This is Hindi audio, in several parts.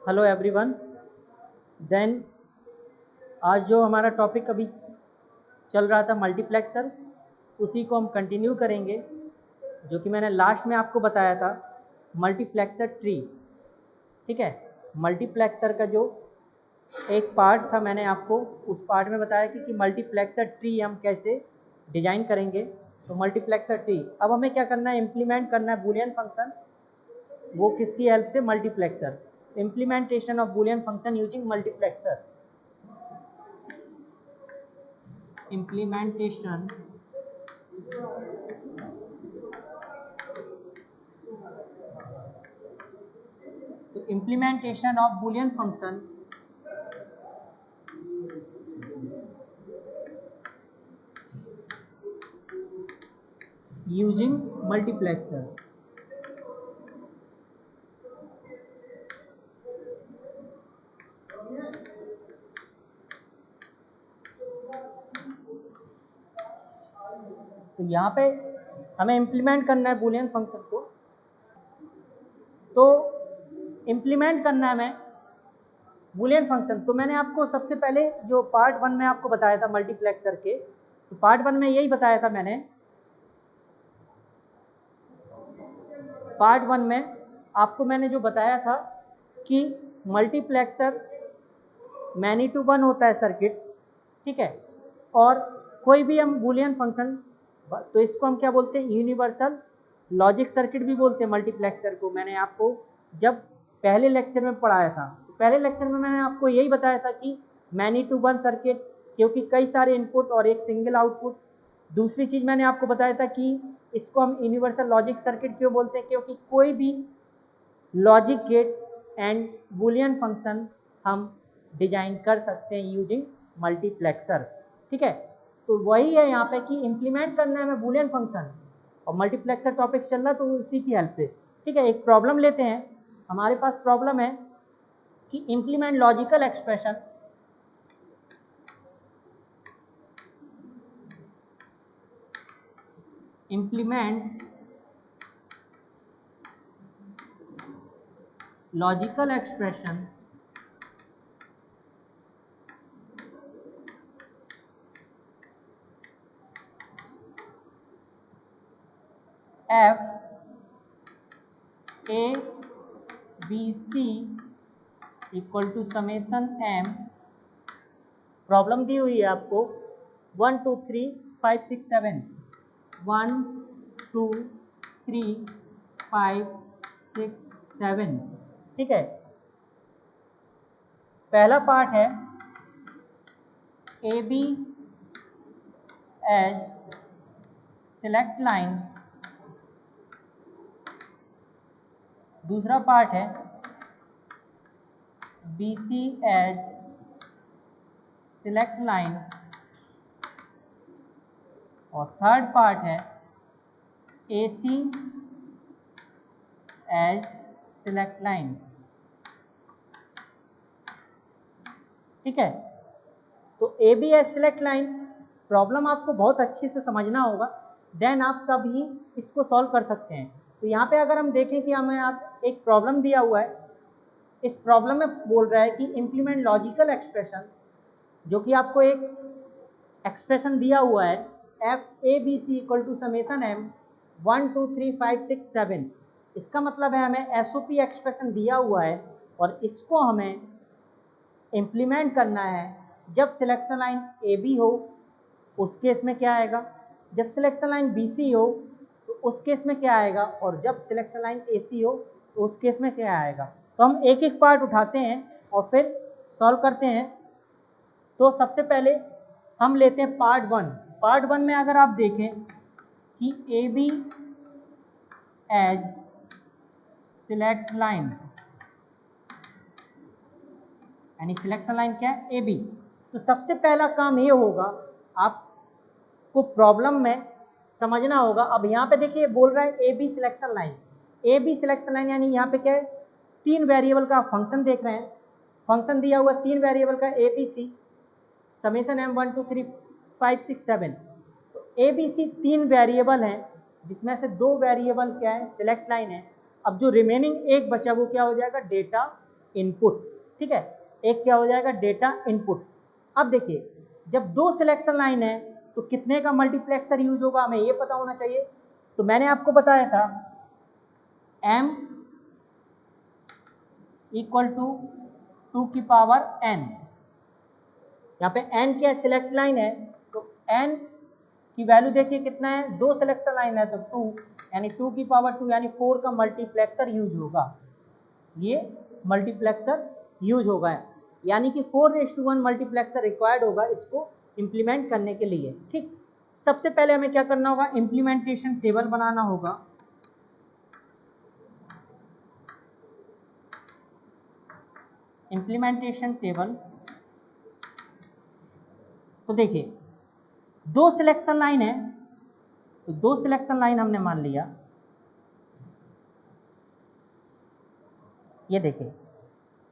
Hello everyone. देन आज जो हमारा टॉपिक अभी चल रहा था मल्टीप्लेक्सर, उसी को हम कंटिन्यू करेंगे, जो कि मैंने लास्ट में आपको बताया था मल्टीप्लेक्सर ट्री। ठीक है, मल्टीप्लेक्सर का जो एक पार्ट था मैंने आपको उस पार्ट में बताया कि मल्टीप्लेक्सर ट्री हम कैसे डिजाइन करेंगे। तो मल्टीप्लेक्सर ट्री अब हमें क्या करना है, इम्प्लीमेंट करना है बूलियन फंक्शन। वो किसकी हेल्प से? Multiplexer. Implementation of Boolean function using multiplexer. Implementation तो implementation of Boolean function using multiplexer. तो यहाँ पे हमें इम्प्लीमेंट करना है बूलियन फंक्शन को। तो इम्प्लीमेंट करना है हमें बूलियन फंक्शन। तो मैंने आपको सबसे पहले जो पार्ट 1 में आपको बताया था मल्टीप्लेक्सर के, तो पार्ट 1 में यही बताया था मैंने। पार्ट 1 में आपको मैंने जो बताया था कि मल्टीप्लेक्सर मैनी टू वन होता है सर्किट। ठीक है, और कोई भी हम बूलियन फंक्शन, तो इसको हम क्या बोलते हैं? यूनिवर्सल लॉजिक सर्किट भी बोलते हैं मल्टीप्लेक्सर को। मैंने आपको जब पहले लेक्चर में पढ़ाया था, तो पहले लेक्चर में मैंने आपको यही बताया था कि मैनी टू वन सर्किट, क्योंकि कई सारे इनपुट और एक सिंगल आउटपुट। दूसरी चीज मैंने आपको बताया था कि इसको हम यूनिवर्सल लॉजिक सर्किट क्यों बोलते हैं, क्योंकि कोई भी logic gate and Boolean function हम डिजाइन कर सकते हैं यूजिंग मल्टीप्लेक्सर। ठीक है, तो वही है यहाँ पे कि इंप्लीमेंट करना है हमें बूलियन फंक्शन, और मल्टीप्लेक्सर टॉपिक चल रहा तो उसी की हेल्प से। ठीक है, एक प्रॉब्लम लेते हैं। हमारे पास प्रॉब्लम है कि implement logical expression implement logical expression f a b c equal to summation m। Problem दी हुई है आपको 1 2 3 5 6 7, 1 2 3 5 6 7। ठीक है, पहला पार्ट है A B as select line, दूसरा पार्ट है B C as select line, और थर्ड पार्ट है A C as select line. ठीक है, तो A B as select line problem आपको बहुत अच्छे से समझना होगा, देन आप तभी इसको सॉल्व कर सकते हैं। तो यहाँ पे अगर हम देखें कि हमें आप एक प्रॉब्लम दिया हुआ है, इस प्रॉब्लम में बोल रहा है कि इंप्लीमेंट लॉजिकल एक्सप्रेशन, जो कि आपको एक एक्सप्रेशन दिया हुआ है F A B C equal to summation M 1 2 3 5 6 7। इसका मतलब है हमें एसओपी एक्सप्रेशन दिया हुआ है और इसको हमें इम्प्लीमेंट करना है। जब सिलेक्शन लाइन ए बी हो उस केस में क्या आएगा, जब सिलेक्शन लाइन बी सी हो तो उस केस में क्या आएगा, और जब सिलेक्शन लाइन ए सी हो तो उस केस में क्या आएगा। तो हम एक एक पार्ट उठाते हैं और फिर सॉल्व करते हैं। तो सबसे पहले हम लेते हैं पार्ट 1। पार्ट 1 में अगर आप देखें कि A B as select line, यानी सिलेक्शन लाइन क्या है? A B. तो सबसे पहला काम ये होगा, आपको प्रॉब्लम में समझना होगा। अब यहाँ पे देखिए बोल रहा है A B selection line, A B selection line, यानी यहाँ पे क्या है? 3 वेरिएबल का फंक्शन देख रहे हैं। फंक्शन दिया हुआ 3 वेरिएबल का A B C summation M 1 2 3 5 6 7। तो ए बी सी 3 वेरिएबल हैं, जिसमें से 2 वेरिएबल क्या है? सिलेक्ट लाइन है। अब जो रिमेनिंग एक बचा वो क्या हो जाएगा? डेटा इनपुट, ठीक है, एक क्या हो जाएगा डेटा इनपुट। अब देखिए जब दो सिलेक्शन लाइन है तो कितने का मल्टीप्लेक्सर यूज होगा हमें ये पता होना चाहिए। तो मैंने आपको बताया था m इक्वल टू 2 की पावर n, यहाँ पे n क्या सिलेक्ट लाइन है तो n की वैल्यू देखिए कितना है, दो सिलेक्शन लाइन है तो 2 यानी 2 की पावर 2 यानी 4 का मल्टीप्लेक्सर यूज होगा, ये मल्टीप्लेक्सर यूज होगा, यानी कि 4:1 मल्टीप्लेक्सर रिक्वायर्ड होगा इसको इंप्लीमेंट करने के लिए। ठीक, सबसे पहले हमें क्या करना होगा, इंप्लीमेंटेशन टेबल बनाना होगा। इंप्लीमेंटेशन टेबल, तो देखिए दो सिलेक्शन लाइन है तो दो सिलेक्शन लाइन हमने मान लिया, ये देखिए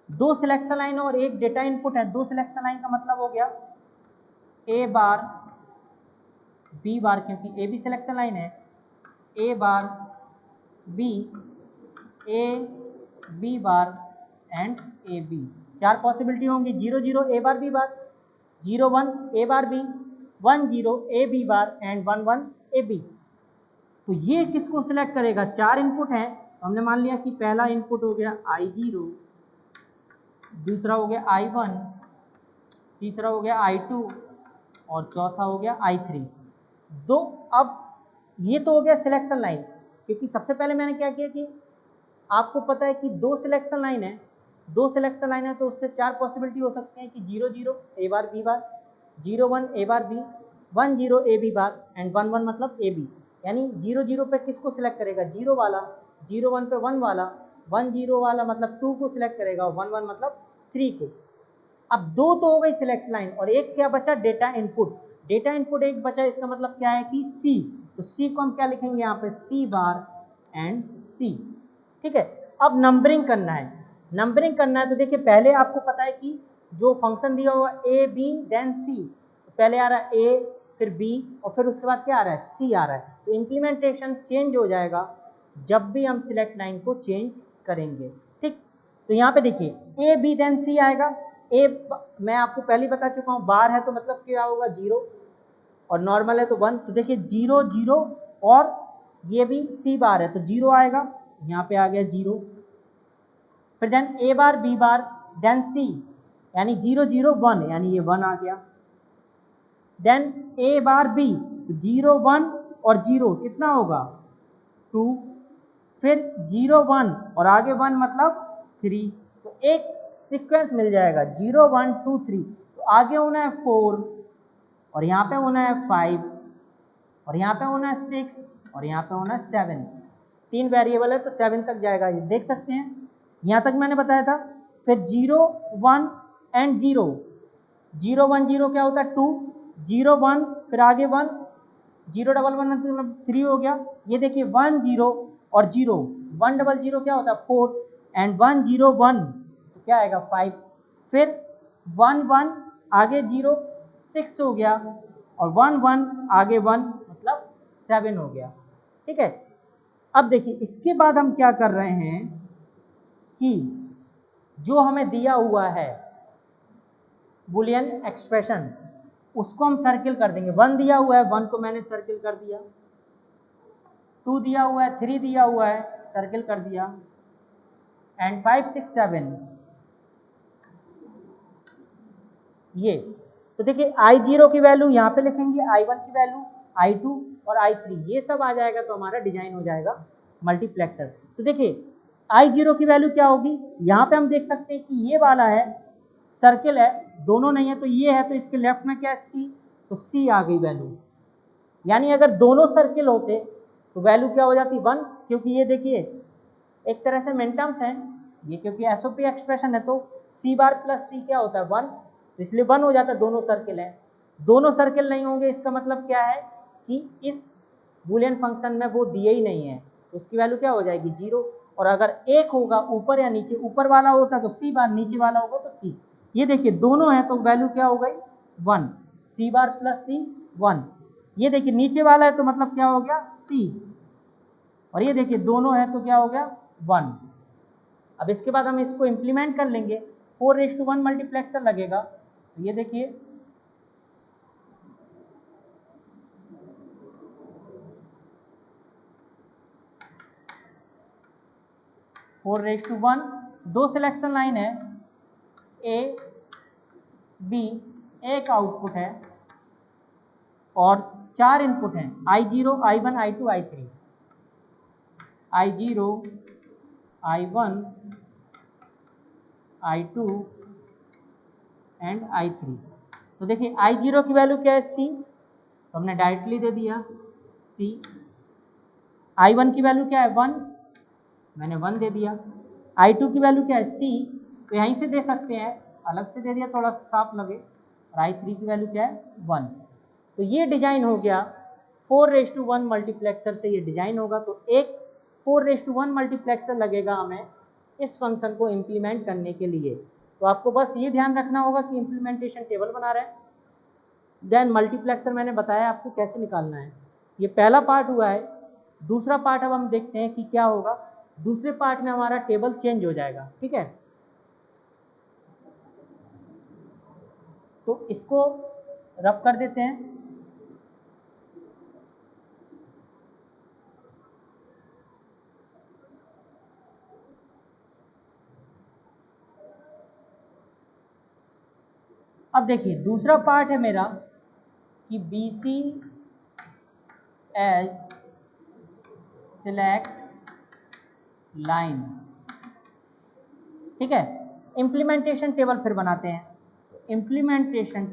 दो सिलेक्शन लाइन और एक डेटा इनपुट है। दो सिलेक्शन लाइन का मतलब हो गया ए बार बी बार, क्योंकि ए बी सिलेक्शन लाइन है, A bar B, A B bar and A B, चार पॉसिबिलिटी होंगी, 0 0 A bar B bar, 0 1 A bar B, 1 0 A B bar and 1 1 A B. तो ये किसको सिलेक्ट करेगा, चार इनपुट हैं तो हमने मान लिया कि पहला इनपुट हो गया I0, दूसरा हो गया I1, तीसरा हो गया I2 और चौथा हो गया I3। दो, अब ये तो हो गया सिलेक्शन लाइन, क्योंकि सबसे पहले मैंने क्या किया कि आपको पता है कि दो सिलेक्शन लाइन है, दो सिलेक्शन लाइन है तो उससे चार पॉसिबिलिटी हो सकते हैं कि 0 0 A bar B bar, 0 1 A bar B, 1 0 A B bar and 1 1 मतलब ए बी, यानी 0 0 पे किसको सिलेक्ट करेगा, 0 वाला, 0 1 पे 1 वाला, 1 0 वाला मतलब 2 को सिलेक्ट करेगा, 1 1 मतलब 3 को। अब दो तो हो गई सिलेक्ट लाइन और एक क्या बचा, डेटा इनपुट। डेटा इनपुट एक बचा, इसका मतलब क्या है कि सी, तो सी को हम क्या लिखेंगे यहाँ पे, सी बार एंड सी। ठीक है, अब नंबरिंग करना है, नंबरिंग करना है तो देखिए पहले आपको पता है कि जो फंक्शन दिया हुआ ए बी देन सी, पहले आ रहा है ए फिर बी और फिर उसके बाद क्या आ रहा है, सी आ रहा है। तो इम्प्लीमेंटेशन चेंज हो जाएगा जब भी हम सिलेक्ट लाइन को चेंज करेंगे। ठीक, तो यहाँ पे देखिए ए बी देन सी आएगा, ए मैं आपको पहले बता चुका हूँ, बार है तो मतलब क्या होगा 0 और नॉर्मल है तो 1, तो देखिए 0 0 और ये भी सी बार है तो 0 आएगा, यहाँ पे आ गया 0, फिर देन ए बार बी बार देन सी यानी 0 0 1 यानी ये 1 आ गया, देन ए बार बी तो 0 1 और 0 कितना होगा 2, फिर 0 1 और आगे 1 मतलब 3, तो एक सीक्वेंस मिल जाएगा 0 1 2 3, तो आगे होना है 4 और यहाँ पे होना है 5 और यहाँ पे होना है 6 और यहाँ पे होना है 7, तीन वेरिएबल है तो 7 तक जाएगा, ये देख सकते हैं, यहाँ तक मैंने बताया था। फिर 0 1 एंड 0, 0 1 0 क्या होता है 2, 0 1 फिर आगे 1, 0 1 1 मतलब 3 हो गया, ये देखिए 1 0 और 0, 1 0 0 क्या होता है 4 एंड 1 0 1 तो क्या आएगा 5, फिर 1 1 आगे 0 6 हो गया और 1 1 आगे 1 मतलब 7 हो गया। ठीक है, अब देखिए इसके बाद हम क्या कर रहे हैं कि जो हमें दिया हुआ है बुलियन एक्सप्रेशन उसको हम सर्किल कर देंगे। 1 दिया हुआ है, 1 को मैंने सर्किल कर दिया, 2 दिया हुआ है, 3 दिया हुआ है, सर्किल कर दिया, एंड 5 6 7 ये। तो देखिए I0 की वैल्यू यहाँ पे लिखेंगे, I1 की वैल्यू, I2 और I3 ये सब आ जाएगा तो हमारा डिजाइन हो जाएगा मल्टीप्लेक्सर। तो देखिए I0 की वैल्यू क्या होगी, यहाँ पे हम देख सकते हैं कि ये वाला है सर्किल है, दोनों नहीं है तो ये है, तो इसके लेफ्ट में क्या है C, तो C आ गई वैल्यू, यानी अगर दोनों सर्किल होते तो वैल्यू क्या हो जाती 1, क्योंकि ये देखिए एक तरह से मिनटर्म्स हैं ये, क्योंकि एसओपी एक्सप्रेशन है तो C बार प्लस C क्या होता है 1, तो इसलिए 1 हो जाता है, दोनों सर्किल है। दोनों सर्किल नहीं होंगे इसका मतलब क्या है कि इस बुलियन फंक्शन में वो दिए ही नहीं है, तो उसकी वैल्यू क्या हो जाएगी 0, और अगर एक होगा ऊपर या नीचे, ऊपर वाला होता तो C बार, नीचे वाला होगा तो C, ये देखिए दोनों है तो वैल्यू क्या हो गई 1, C बार प्लस C 1, ये देखिए नीचे वाला है तो मतलब क्या हो गया C, और ये देखिए दोनों है तो क्या हो गया 1, अब इसके बाद हम इसको इम्प्लीमेंट कर लेंगे, 4:1 मल्टीप्लेक्सर लगेगा। तो ये देखिए 4:1, 2 सिलेक्शन लाइन है, ए बी, एक आउटपुट है और 4 इनपुट हैं, I0, I1, I2, I3, I0, I1, I2 and I3। तो देखिए I0 की वैल्यू क्या है C, तो हमने डायरेक्टली दे दिया C। I1 की वैल्यू क्या है 1, मैंने 1 दे दिया। I2 की वैल्यू क्या है C, तो यहीं से दे सकते हैं, अलग से दे दिया थोड़ा साफ लगे। और I3 की वैल्यू क्या है 1। तो ये डिजाइन हो गया 4:1 मल्टीप्लेक्सर से ये डिजाइन होगा। तो एक 4:1 मल्टीप्लेक्सर लगेगा हमें इस फंक्शन को इम्प्लीमेंट करने के लिए। तो आपको बस ये ध्यान रखना होगा कि इम्प्लीमेंटेशन टेबल बना रहे हैं, देन मल्टीप्लेक्सर मैंने बताया आपको कैसे निकालना है। ये पहला पार्ट हुआ है। दूसरा पार्ट अब हम देखते हैं कि क्या होगा। दूसरे पार्ट में हमारा टेबल चेंज हो जाएगा, ठीक है। तो इसको रफ कर देते हैं। अब देखिए दूसरा पार्ट है मेरा कि BC एज सिलेक्ट लाइन, ठीक है। इम्प्लीमेंटेशन टेबल फिर बनाते हैं। इम्प्लीमेंटेशन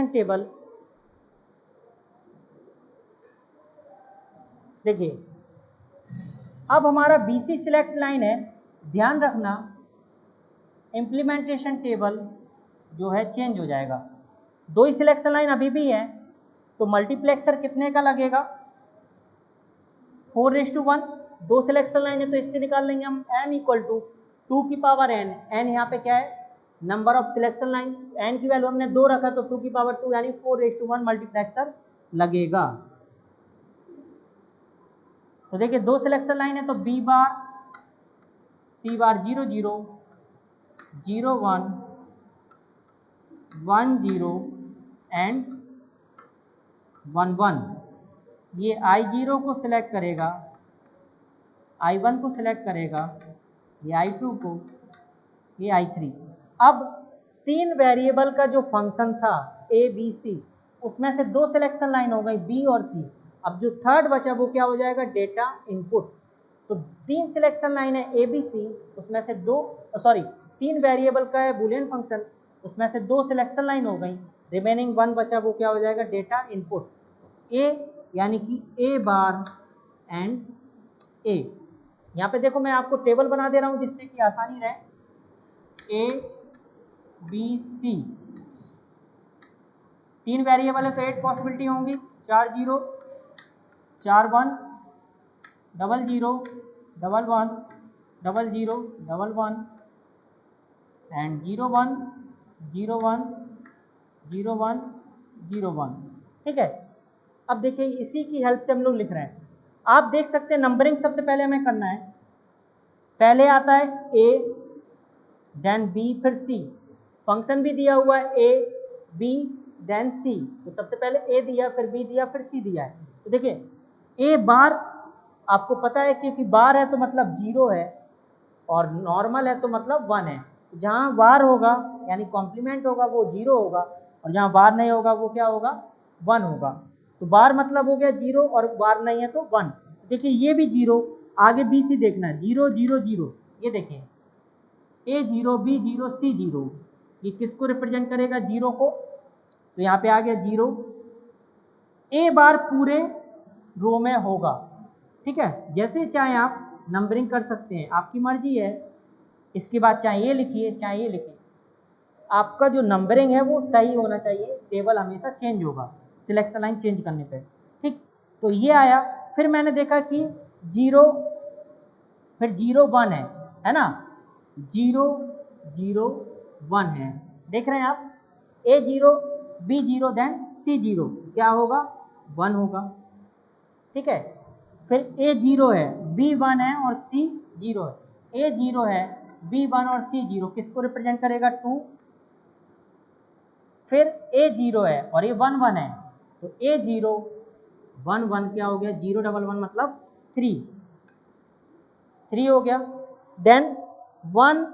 टेबल देखिए अब हमारा BC सिलेक्ट लाइन है। ध्यान रखना इम्प्लीमेंटेशन टेबल जो है चेंज हो जाएगा। 2 ही सिलेक्शन लाइन अभी भी है, तो मल्टीप्लेक्सर कितने का लगेगा 4:1। 2 सिलेक्शन लाइन है तो इससे निकाल लेंगे हम n इक्वल टू 2 की पावर n। n यहाँ पे क्या है number of selection line, n की वैल्यू हमने 2 रखा तो 2 की पावर 2 यानी 4:1 मल्टीप्लेक्सर लगेगा। तो देखिए 2 सिलेक्शन लाइन है तो B bar C bar 0 0 0 1 1 0 and 1 1। ये I0 को सिलेक्ट करेगा, I1 को सिलेक्ट करेगा, ये I2 को, ये I3। अब 3 वेरिएबल का जो फंक्शन था A B C, उसमें से 2 सिलेक्शन लाइन हो गई B और C। अब जो थर्ड बचा वो क्या हो जाएगा डेटा इनपुट। तो 3 सिलेक्शन लाइन है A B C, उसमें से 3 वेरिएबल का है बूलियन फंक्शन, उसमें से 2 सिलेक्शन लाइन हो गई, रिमेनिंग 1 बचा वो क्या हो जाएगा डेटा इनपुट। A यानी कि A बार एंड A। यहाँ पे देखो मैं आपको टेबल बना दे रहा हूँ जिससे कि आसानी रहे। A B C 3 वेरिएबल है तो 8 पॉसिबिलिटी होंगी, 4 0 4 1 0 0 1 1 0 0 1 1 एंड 0 1 0 1 0 1 0 1, ठीक है। अब देखिए इसी की हेल्प से हम लोग लिख रहे हैं। आप देख सकते हैं नंबरिंग सबसे पहले हमें करना है। पहले आता है A देन B फिर C। फंक्शन भी दिया हुआ है A B देन C, तो सबसे पहले A दिया फिर B दिया फिर C दिया है। तो देखिए A बार आपको पता है क्योंकि बार है तो मतलब 0 है और नॉर्मल है तो मतलब 1 है। तो जहाँ बार होगा यानी कॉम्प्लीमेंट होगा वो 0 होगा और जहाँ बार नहीं होगा वो क्या होगा 1 होगा। तो बार मतलब हो गया 0 और बार नहीं है तो 1। देखिए ये भी 0, आगे B C देखना है 0 0 0। ये देखिए A 0 B 0 C 0, ये किसको रिप्रेजेंट करेगा 0 को, तो यहाँ पे आ गया 0। A बार पूरे रो में होगा, ठीक है। जैसे चाहे आप नंबरिंग कर सकते हैं, आपकी मर्जी है। इसके बाद चाहे ये लिखिए चाहे ये लिखिए, आपका जो नंबरिंग है वो सही होना चाहिए। टेबल हमेशा चेंज होगा सिलेक्शन लाइन चेंज करने पे, ठीक। तो ये आया, फिर मैंने देखा कि 0 फिर 0 1 है ना, 0 0 1 है। देख रहे हैं आप A 0 B 0 देन C 0 क्या होगा 1 होगा, ठीक है। फिर A 0 है B 1 है और C 0 है, A 0 है B 1 और C 0 किसको रिप्रेजेंट करेगा 2, फिर A 0 है और ये 1 1 है तो A 0 1 1 क्या हो गया 0 1 1 मतलब 3 हो गया। देन 1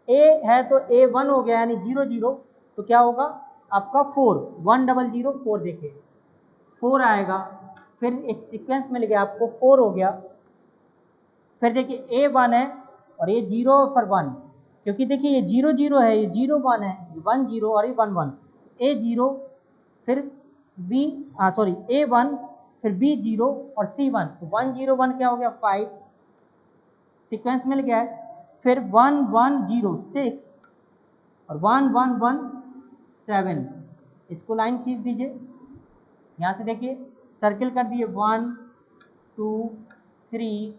A है तो A 1 हो गया यानी 0 0 तो क्या होगा आपका 4 1 0 0 4 देखिए 4 आएगा, फिर एक सीक्वेंस मिल गया आपको 4 हो गया। फिर देखिए A 1 है और ये 0 फिर 1 क्योंकि देखिए ये 0 0 है, ये 0 1 है, ये 1 0 और ये 1 1 A 0 फिर B सॉरी A 1 फिर B 0 और C 1 तो 1 0 1 क्या हो गया 5 सीक्वेंस मिल गया है। फिर 1 1 0 6 और 1 1 1 7 इसको लाइन खींच दीजिए, यहाँ से देखिए सर्किल कर दिए 1 2 3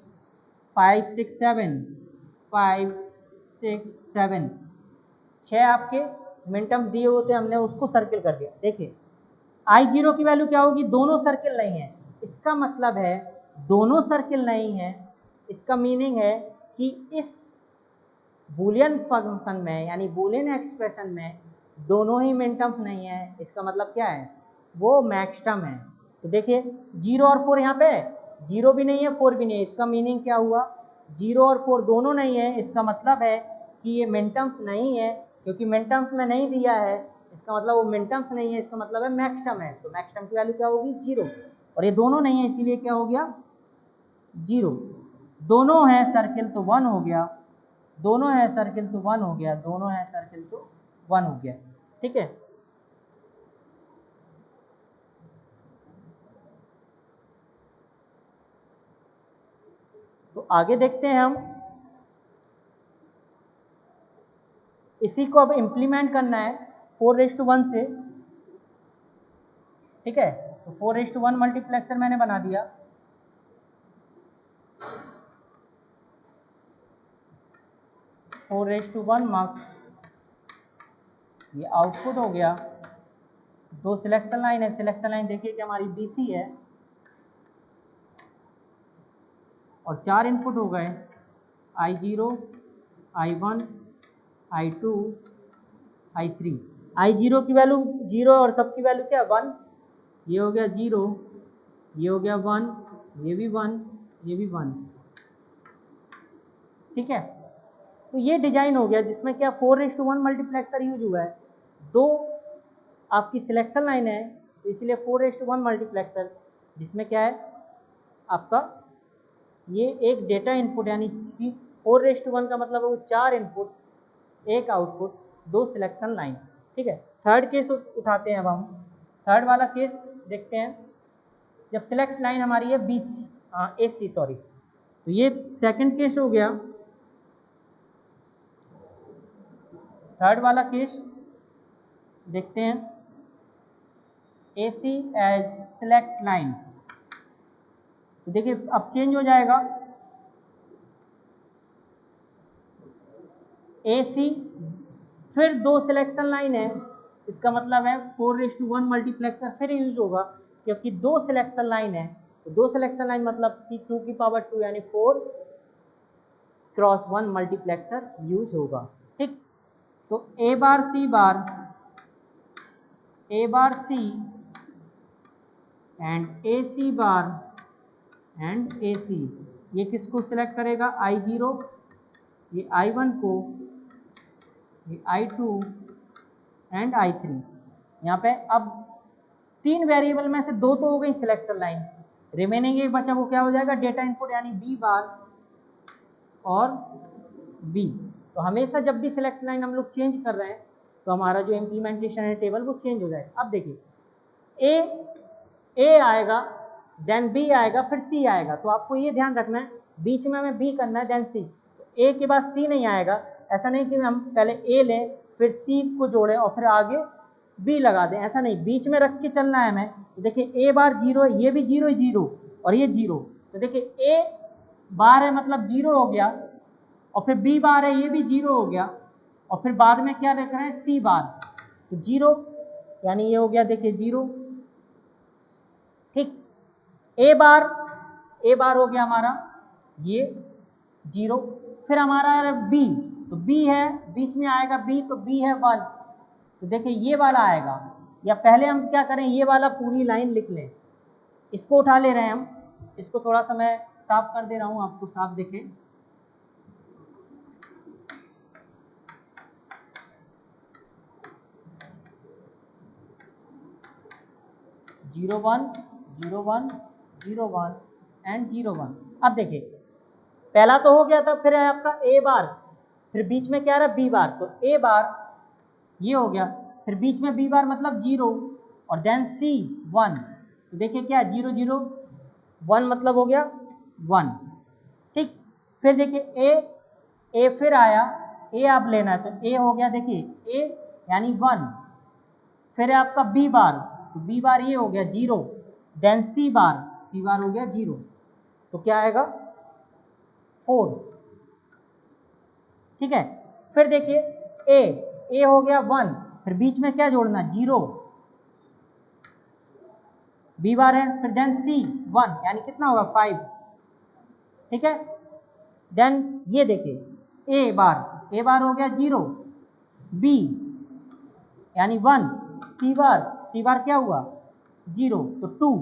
5 6 7 5 6 7 6 आपके मिनटम्स दिए होते हमने उसको सर्किल कर दिया। देखिए I0 की वैल्यू क्या होगी, दोनों सर्किल नहीं है, इसका मतलब है दोनों सर्किल नहीं है, इसका मीनिंग है कि इस बूलियन फंक्शन में यानी बूलियन एक्सप्रेशन में दोनों ही मिनटम्स नहीं है, इसका मतलब क्या है वो मैक्सटर्म है। तो देखिए 0 और 4 यहाँ पे 0 भी नहीं है 4 भी नहीं है, इसका मीनिंग क्या हुआ 0 और 4 दोनों नहीं है, इसका मतलब है कि ये मिनटम्स नहीं है, क्योंकि मिनटम्स में नहीं दिया है इसका मतलब वो मिनटम्स नहीं है, इसका मतलब है मैक्सटर्म है। तो मैक्सटर्म की वैल्यू क्या होगी 0 और ये दोनों नहीं है इसीलिए क्या हो गया 0। दोनों है सर्किल तो 1 हो गया, दोनों है सर्किल तो 1 हो गया, दोनों है सर्किल तो 1 हो गया, ठीक है। तो आगे देखते हैं हम, इसी को अब इंप्लीमेंट करना है 4:1 से, ठीक है। तो 4:1 मल्टीप्लेक्सर मैंने बना दिया, four raise to one marks, ये आउटपुट हो गया। दो सिलेक्शन लाइन है, सिलेक्शन लाइन देखिए कि हमारी BC है और 4 इनपुट हो गए I0 I1 I2 I3। I0 की वैल्यू 0 और सबकी वैल्यू क्या 1, ये हो गया 0, ये हो गया 1, ये भी 1, ये भी 1, ठीक है। तो ये डिजाइन हो गया जिसमें क्या 4:1 मल्टीप्लेक्सर यूज हुआ है। दो आपकी सिलेक्शन लाइन है तो इसलिए 4:1 मल्टीप्लेक्सर, जिसमें क्या है आपका ये एक डेटा इनपुट यानी कि 4:1 का मतलब है वो 4 इनपुट एक आउटपुट दो सिलेक्शन लाइन, ठीक है। थर्ड केस उठाते हैं अब हम, थर्ड वाला केस देखते हैं जब सिलेक्ट लाइन हमारी है BC AC सॉरी, तो ये सेकंड केस हो गया। थर्ड वाला केस देखते हैं AC एज सिलेक्ट लाइन, तो देखिए अब चेंज हो जाएगा AC फिर दो सिलेक्शन लाइन है, इसका मतलब है 4:1 मल्टीप्लेक्सर फिर यूज होगा क्योंकि दो सिलेक्शन लाइन है, तो दो सिलेक्शन लाइन मतलब कि 2 की पावर 2 यानी 4:1 मल्टीप्लेक्सर यूज होगा, ठीक। तो A bar C and AC bar and AC, ये किसको सिलेक्ट करेगा I0, ये I1 को, ये I2 एंड I3। यहाँ पे अब 3 वेरिएबल में से 2 तो हो गई सिलेक्शन लाइन, रिमेनिंग एक बचा वो क्या हो जाएगा डेटा इनपुट यानी B बार और B। तो हमेशा जब भी सिलेक्ट लाइन हम लोग चेंज कर रहे हैं तो हमारा जो इम्प्लीमेंटेशन है टेबल वो चेंज हो जाएगा। अब देखिए A आएगा देन B आएगा फिर C आएगा, तो आपको ये ध्यान रखना है बीच में हमें B करना है देन C, तो A के बाद C नहीं आएगा। ऐसा नहीं कि हम पहले A लें फिर C को जोड़ें और फिर आगे B लगा दें, ऐसा नहीं, बीच में रख के चलना है हमें। तो देखिए A बार 0 है, ये भी 0 0 और ये 0, तो देखिए A बार है मतलब 0 हो गया और फिर B बार है ये भी 0 हो गया और फिर बाद में क्या लिख रहे हैं C बार, तो 0 यानी ये हो गया देखिए 0, ठीक। ए बार हो गया हमारा ये 0, फिर हमारा बी, तो बी है बीच में आएगा बी, तो बी है 1, तो देखिए ये वाला आएगा, या पहले हम क्या करें ये वाला पूरी लाइन लिख लें, इसको उठा ले रहे हैं हम, इसको थोड़ा सा मैं साफ कर दे रहा हूं आपको साफ देखें। Zero one 0 1 and 0 1। अब देखिए पहला तो हो गया था, फिर है आपका ए बार, फिर बीच में क्या रहा बी बार, तो ए बार ये हो गया, फिर बीच में बी बार मतलब 0, और देन सी 1, तो देखिए क्या 0 0 1 मतलब हो गया 1, ठीक। फिर देखिए ए फिर आया, ए आप लेना है तो ए हो गया देखिए ए यानी 1, फिर है आपका बी बार, तो बी बार ये हो गया 0, देन सी बार हो गया 0, तो क्या आएगा 4, ठीक है। फिर देखिए ए हो गया 1, फिर बीच में क्या जोड़ना 0, बी बार है, फिर देन सी 1 यानी कितना होगा 5, ठीक है। देन ये देखिए ए बार हो गया 0, बी यानी 1, सी बार क्या हुआ 0, तो 2,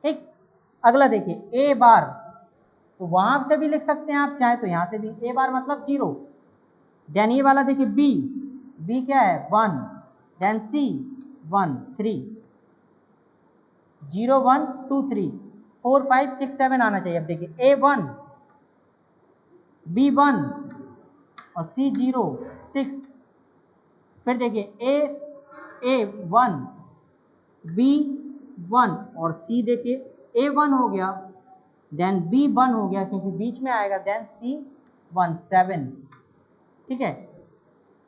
ठीक। अगला देखिए ए बार, तो वहां से भी लिख सकते हैं आप चाहे तो यहां से भी, ए बार मतलब 0, देन ये वाला देखिए बी क्या है 1, देन सी 1 3, 0 1 2 3 4 5 6 7 आना चाहिए। अब देखिए ए 1 बी 1 और सी 0 6, फिर देखिए ए 1 बी 1 और सी देखिए ए 1 हो गया, देन बी 1 हो गया क्योंकि बीच में आएगा, देन सी 1 7, ठीक है।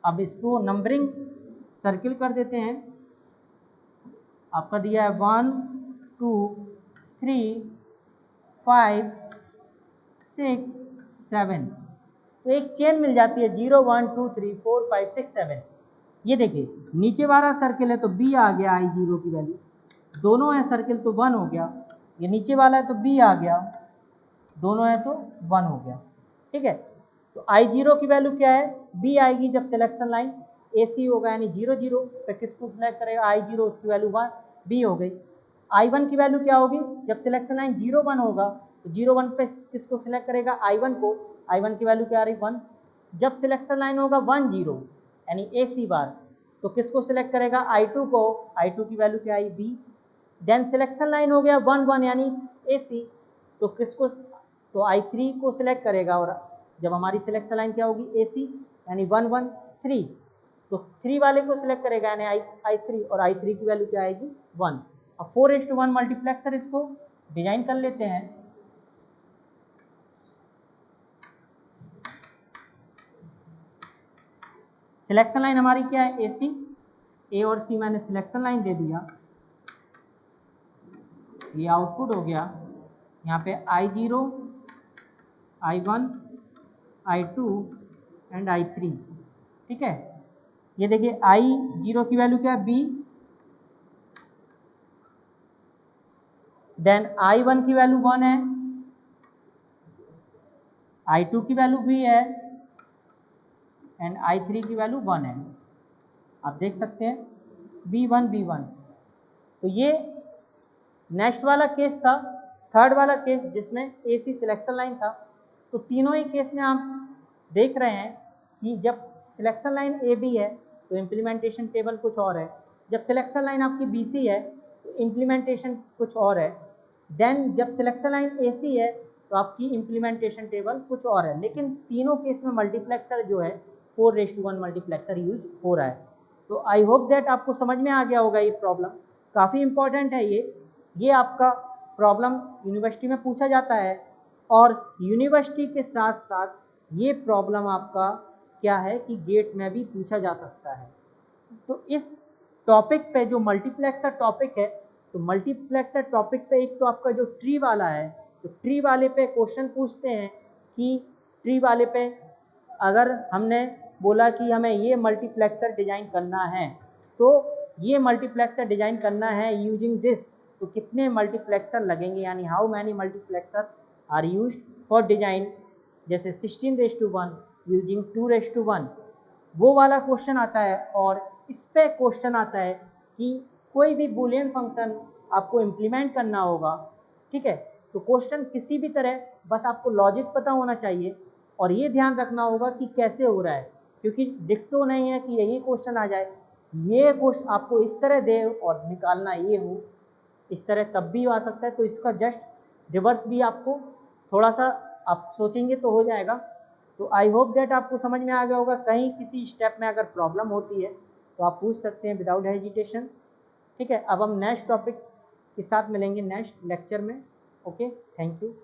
अब इसको नंबरिंग सर्किल कर देते हैं, आपका दिया है 1 2 3 5 6 7, तो एक चेन मिल जाती है 0 1 2 3 4 5 6 7। ये देखिए नीचे वाला सर्किल है तो बी आ गया आई 0 की वैल्यू, दोनों है सर्किल तो 1 हो गया, ये नीचे वाला है तो बी आ गया, दोनों है तो 1 हो गया, ठीक है। तो आई 0 की वैल्यू क्या है बी आएगी जब सिलेक्शन लाइन ए सी होगा, यानी 0 0 पे किसको सिलेक्ट करेगा आई 0, उसकी वैल्यू 1 बी हो गई। आई 1 की वैल्यू क्या होगी जब सिलेक्शन लाइन 0 1 होगा, तो 0 1 पे किसको सिलेक्ट करेगा आई 1 को, आई 1 की वैल्यू क्या आ रही 1। जब सिलेक्शन लाइन होगा 1 0 यानी ए सी बार, तो किसको सिलेक्ट करेगा आई 2 को, आई 2 की वैल्यू क्या आई बी। देन सिलेक्शन लाइन हो गया 1 1 यानी ए सी, तो किसको, तो आई 3 को सिलेक्ट करेगा, और जब हमारी सिलेक्शन लाइन क्या होगी ए सी यानी 1 1 3, तो 3 वाले को सिलेक्ट करेगा यानी आई 3, और आई 3 की वैल्यू क्या आएगी 1। अब 4:1 मल्टीप्लेक्सर इसको डिजाइन कर लेते हैं। सिलेक्शन लाइन हमारी क्या है ए सी, ए और सी मैंने सिलेक्शन लाइन दे दिया, ये आउटपुट हो गया, यहाँ पे आई 0 आई 1 आई 2 एंड आई 3, ठीक है। ये देखिए आई 0 की वैल्यू क्या है बी, देन आई 1 की वैल्यू 1 है, आई 2 की वैल्यू भी है, एंड आई 3 की वैल्यू 1 है। आप देख सकते हैं B1 तो ये नेक्स्ट वाला केस था, थर्ड वाला केस जिसमें AC सिलेक्शन लाइन था। तो तीनों ही केस में आप देख रहे हैं कि जब सिलेक्शन लाइन AB है तो इम्प्लीमेंटेशन टेबल कुछ और है, जब सिलेक्शन लाइन आपकी BC है तो इम्प्लीमेंटेशन कुछ और है, देन जब सिलेक्शन लाइन AC है तो आपकी इम्प्लीमेंटेशन टेबल कुछ और है। लेकिन तीनों केस में मल्टीप्लेक्सर जो है 4:1 मल्टीप्लेक्सर यूज हो रहा है। तो आई होप दैट आपको समझ में आ गया होगा ये प्रॉब्लम, काफ़ी इंपॉर्टेंट है ये आपका प्रॉब्लम यूनिवर्सिटी में पूछा जाता है, और यूनिवर्सिटी के साथ साथ ये प्रॉब्लम आपका क्या है कि गेट में भी पूछा जा सकता है। तो इस टॉपिक पे जो मल्टीप्लेक्सर टॉपिक है, तो मल्टीप्लेक्सर टॉपिक पे एक तो आपका जो ट्री वाला है, तो ट्री वाले पे क्वेश्चन पूछते हैं कि ट्री वाले पे अगर हमने बोला कि हमें ये मल्टीप्लेक्सर डिजाइन करना है, तो ये मल्टीप्लेक्सर डिजाइन करना है यूजिंग दिस, तो कितने मल्टीप्लेक्सर लगेंगे, यानी how many multiplexer are used for design, जैसे 16:1 यूजिंग 2:1, वो वाला क्वेश्चन आता है। और इस पे क्वेश्चन आता है कि कोई भी बूलियन फंक्शन आपको इम्प्लीमेंट करना होगा, ठीक है, तो क्वेश्चन किसी भी तरह बस आपको लॉजिक पता होना चाहिए और ये ध्यान रखना होगा कि कैसे हो रहा है, क्योंकि डिक्टो नहीं है कि यही क्वेश्चन आ जाए, ये क्वेश्चन आपको इस तरह दे और निकालना ये हो, इस तरह तब भी आ सकता है। तो इसका जस्ट रिवर्स भी आपको थोड़ा सा आप सोचेंगे तो हो जाएगा। तो आई होप दैट आपको समझ में आ गया होगा। कहीं किसी स्टेप में अगर प्रॉब्लम होती है तो आप पूछ सकते हैं विदाउट हेजिटेशन, ठीक है। अब हम नेक्स्ट टॉपिक के साथ मिलेंगे नेक्स्ट लेक्चर में। Okay, thank you.